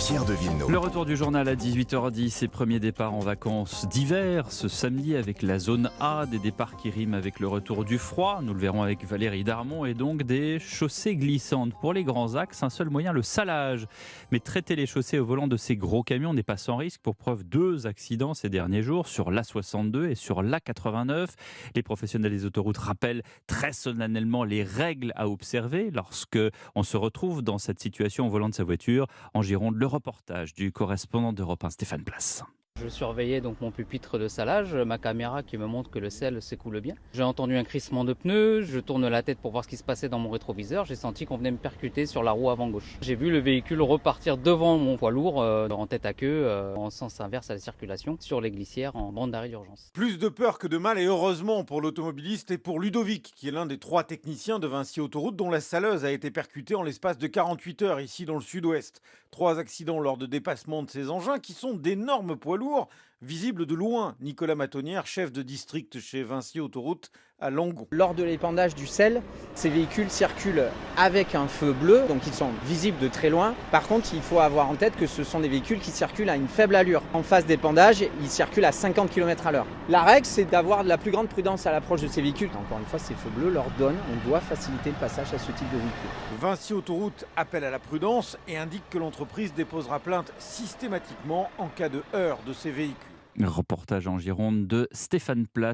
Pierre de Villeneuve. Le retour du journal à 18h10 et premier départ en vacances d'hiver ce samedi avec la zone A, des départs qui riment avec le retour du froid. Nous le verrons avec Valérie Darmon et donc des chaussées glissantes. Pour les grands axes, un seul moyen, le salage. Mais traiter les chaussées au volant de ces gros camions n'est pas sans risque. Pour preuve, 2 accidents ces derniers jours sur l'A62 et sur l'A89. Les professionnels des autoroutes rappellent très solennellement les règles à observer lorsque on se retrouve dans cette situation au volant de sa voiture. En Gironde, le reportage du correspondant d'Europe 1, Stéphane Place. Je surveillais donc mon pupitre de salage, ma caméra qui me montre que le sel s'écoule bien. J'ai entendu un crissement de pneus, je tourne la tête pour voir ce qui se passait dans mon rétroviseur. J'ai senti qu'on venait me percuter sur la roue avant gauche. J'ai vu le véhicule repartir devant mon poids lourd, en tête à queue, en sens inverse à la circulation, sur les glissières en bande d'arrêt d'urgence. Plus de peur que de mal et heureusement pour l'automobiliste et pour Ludovic, qui est l'un des 3 techniciens de Vinci Autoroute dont la saleuse a été percutée en l'espace de 48 heures ici dans le sud-ouest. 3 accidents lors de dépassement de ces engins qui sont d'énormes poids lourds, visibles de loin. Nicolas Matonnière, chef de district chez Vinci Autoroute à Langon. Lors de l'épandage du sel, ces véhicules circulent avec un feu bleu, donc ils sont visibles de très loin. Par contre, il faut avoir en tête que ce sont des véhicules qui circulent à une faible allure. En phase d'épandage, ils circulent à 50 km/h. La règle, c'est d'avoir de la plus grande prudence à l'approche de ces véhicules. Encore une fois, ces feux bleus leur donnent, on doit faciliter le passage à ce type de véhicule. Vinci Autoroute appelle à la prudence et indique que l'entreprise déposera plainte systématiquement en cas de heurts de ces véhicules. Reportage en Gironde de Stéphane Place.